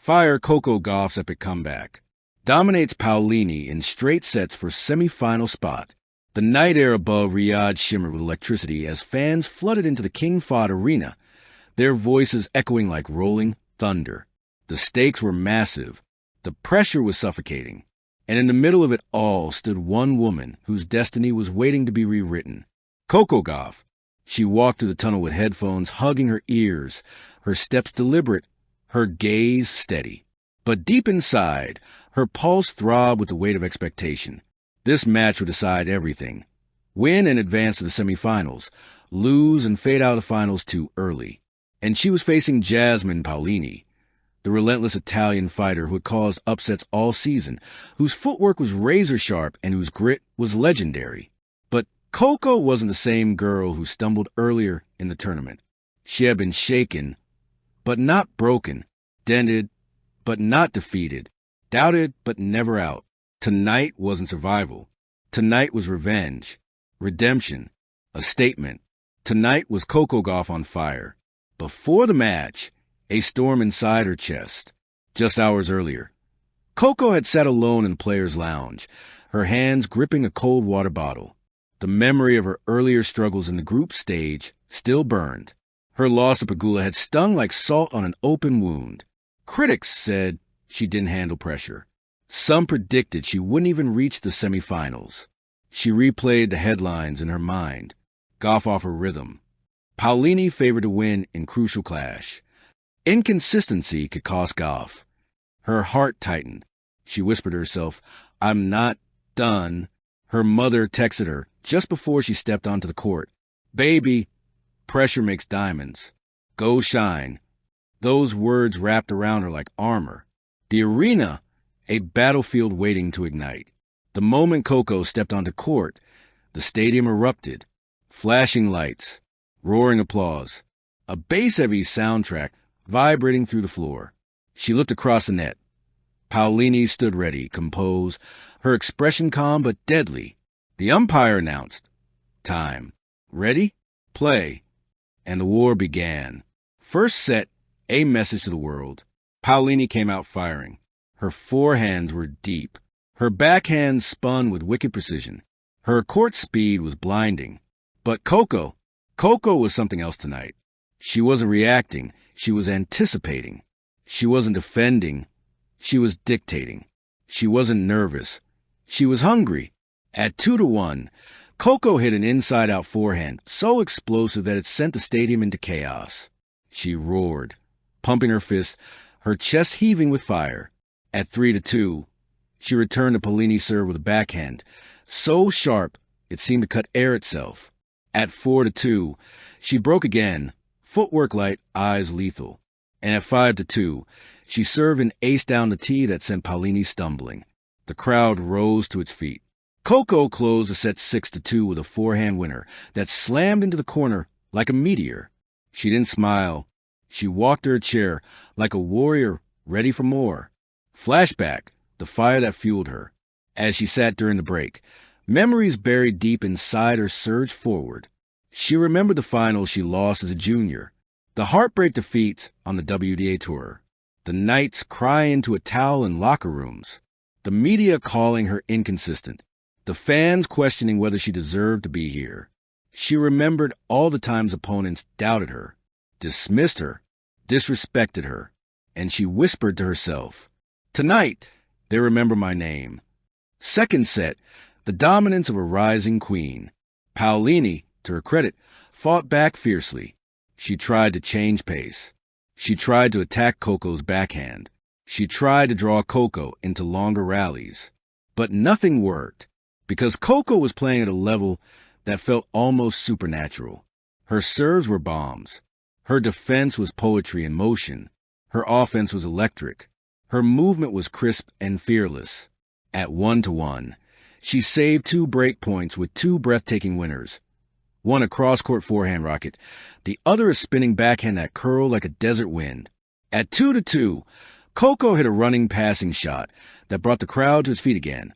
Fire Coco Gauff's epic comeback. Dominates Paolini in straight sets for semifinal spot. The night air above Riyadh shimmered with electricity as fans flooded into the King Fahd Arena, their voices echoing like rolling thunder. The stakes were massive. The pressure was suffocating. And in the middle of it all stood one woman whose destiny was waiting to be rewritten. Coco Gauff. She walked through the tunnel with headphones hugging her ears, her steps deliberate, her gaze steady. But deep inside, her pulse throbbed with the weight of expectation. This match would decide everything. Win and advance to the semifinals, lose and fade out of the finals too early. And she was facing Jasmine Paolini, the relentless Italian fighter who had caused upsets all season, whose footwork was razor-sharp and whose grit was legendary. But Coco wasn't the same girl who stumbled earlier in the tournament. She had been shaken, but not broken, dented, but not defeated, doubted, but never out. Tonight wasn't survival. Tonight was revenge, redemption, a statement. Tonight was Coco Gauff on fire. Before the match, a storm inside her chest. Just hours earlier, Coco had sat alone in the players' lounge, her hands gripping a cold water bottle. The memory of her earlier struggles in the group stage still burned. Her loss to Pegula had stung like salt on an open wound. Critics said she didn't handle pressure. Some predicted she wouldn't even reach the semifinals. She replayed the headlines in her mind. Gauff off her rhythm. Paolini favored to win in crucial clash. Inconsistency could cost Gauff. Her heart tightened. She whispered to herself, "I'm not done." Her mother texted her just before she stepped onto the court. "Baby, pressure makes diamonds. Go shine." Those words wrapped around her like armor. The arena, a battlefield waiting to ignite. The moment Coco stepped onto court, the stadium erupted. Flashing lights, roaring applause, a bass-heavy soundtrack vibrating through the floor. She looked across the net. Paolini stood ready, composed, her expression calm but deadly. The umpire announced, "Time. Ready? Play." And the war began. First set, a message to the world. Paolini came out firing. Her forehands were deep. Her backhand spun with wicked precision. Her court speed was blinding. But Coco was something else tonight. She wasn't reacting. She was anticipating. She wasn't defending. She was dictating. She wasn't nervous. She was hungry. At 2-1, Coco hit an inside-out forehand so explosive that it sent the stadium into chaos. She roared, pumping her fist, her chest heaving with fire. At 3-2, she returned to Paolini's serve with a backhand, so sharp it seemed to cut air itself. At 4-2, she broke again, footwork light, eyes lethal. And at 5-2, she served an ace down the tee that sent Paolini stumbling. The crowd rose to its feet. Coco closed the set 6-2 with a forehand winner that slammed into the corner like a meteor. She didn't smile. She walked to her chair like a warrior ready for more. Flashback, the fire that fueled her. As she sat during the break, memories buried deep inside her surged forward. She remembered the finals she lost as a junior, the heartbreak defeats on the WDA Tour, the nights crying into a towel in locker rooms, the media calling her inconsistent, the fans questioning whether she deserved to be here. She remembered all the times opponents doubted her, dismissed her, disrespected her, and she whispered to herself, "Tonight, they remember my name." Second set, the dominance of a rising queen. Paolini, to her credit, fought back fiercely. She tried to change pace. She tried to attack Coco's backhand. She tried to draw Coco into longer rallies. But nothing worked, because Coco was playing at a level that felt almost supernatural. Her serves were bombs. Her defense was poetry in motion. Her offense was electric. Her movement was crisp and fearless. At 1-1, she saved 2 break points with 2 breathtaking winners. One a cross-court forehand rocket, the other a spinning backhand that curled like a desert wind. At 2-2, Coco hit a running passing shot that brought the crowd to its feet again.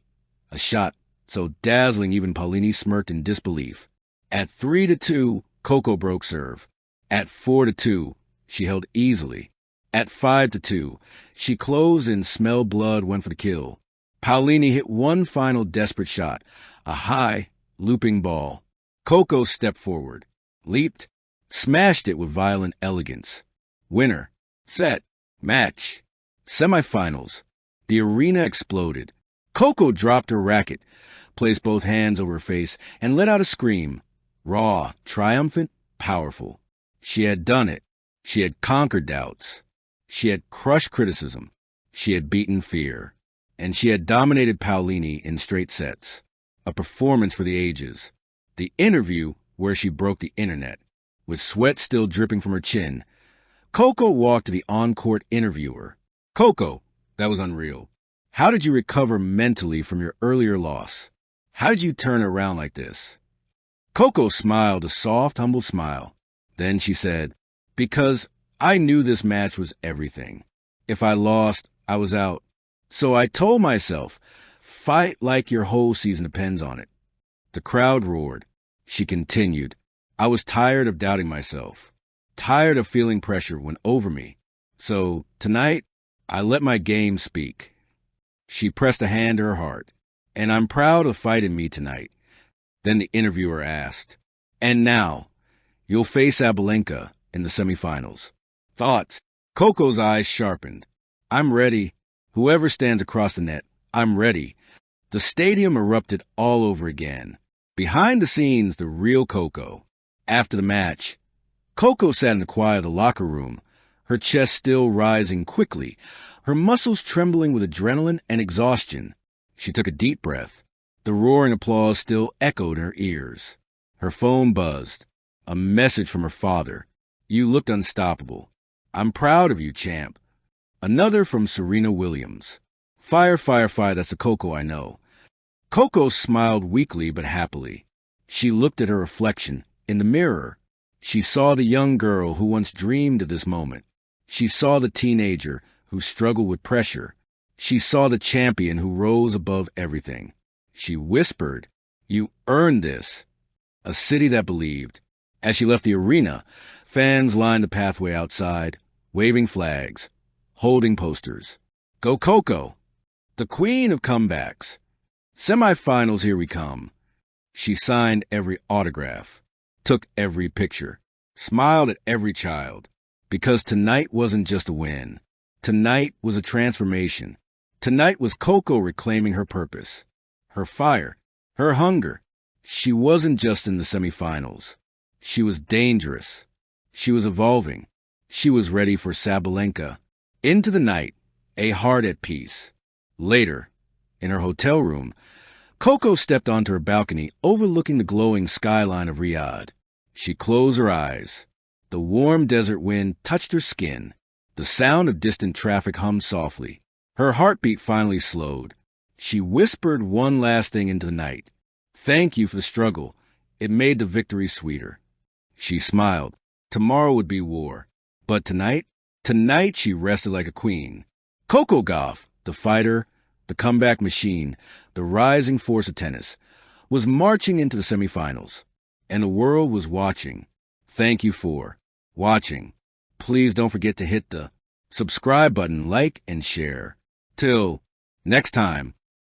A shot so dazzling even Paolini smirked in disbelief. At 3-2, Coco broke serve. At 4-2, she held easily. At 5-2, she closed and smelled blood went for the kill. Paolini hit one final desperate shot, a high, looping ball. Coco stepped forward, leaped, smashed it with violent elegance. Winner, set, match. Semifinals. The arena exploded. Coco dropped her racket, placed both hands over her face, and let out a scream. Raw, triumphant, powerful. She had done it. She had conquered doubts. She had crushed criticism. She had beaten fear. And she had dominated Paolini in straight sets. A performance for the ages. The interview where she broke the internet. With sweat still dripping from her chin, Coco walked to the on-court interviewer. Coco, that was unreal. How did you recover mentally from your earlier loss? How did you turn around like this? Coco smiled a soft, humble smile. Then she said, because I knew this match was everything. If I lost, I was out. So I told myself, fight like your whole season depends on it. The crowd roared. She continued, I was tired of doubting myself, tired of feeling pressure went over me. So tonight, I let my game speak. She pressed a hand to her heart. And I'm proud of fighting me tonight. Then the interviewer asked, and now, you'll face Sabalenka in the semifinals. Thoughts? Coco's eyes sharpened. I'm ready. Whoever stands across the net, I'm ready. The stadium erupted all over again. Behind the scenes, the real Coco. After the match, Coco sat in the quiet of the locker room, her chest still rising quickly, her muscles trembling with adrenaline and exhaustion. She took a deep breath. The roaring applause still echoed in her ears. Her phone buzzed. A message from her father. You looked unstoppable. I'm proud of you, champ. Another from Serena Williams. Fire, fire, fire, that's the Coco I know. Coco smiled weakly but happily. She looked at her reflection in the mirror. She saw the young girl who once dreamed of this moment. She saw the teenager who struggled with pressure. She saw the champion who rose above everything. She whispered, you earned this. A city that believed. As she left the arena, fans lined the pathway outside, waving flags, holding posters. Go Coco! The queen of comebacks. Semifinals, here we come. She signed every autograph, took every picture, smiled at every child. Because tonight wasn't just a win. Tonight was a transformation. Tonight was Coco reclaiming her purpose, her fire, her hunger. She wasn't just in the semifinals. She was dangerous. She was evolving. She was ready for Sabalenka. Into the night, a heart at peace. Later, in her hotel room, Coco stepped onto her balcony overlooking the glowing skyline of Riyadh. She closed her eyes. The warm desert wind touched her skin. The sound of distant traffic hummed softly. Her heartbeat finally slowed. She whispered one last thing into the night. Thank you for the struggle. It made the victory sweeter. She smiled. Tomorrow would be war. But tonight she rested like a queen. Coco Gauff, the fighter, the comeback machine, the rising force of tennis, was marching into the semifinals. And the world was watching. Thank you for watching. Please don't forget to hit the subscribe button, like, and share. Till next time.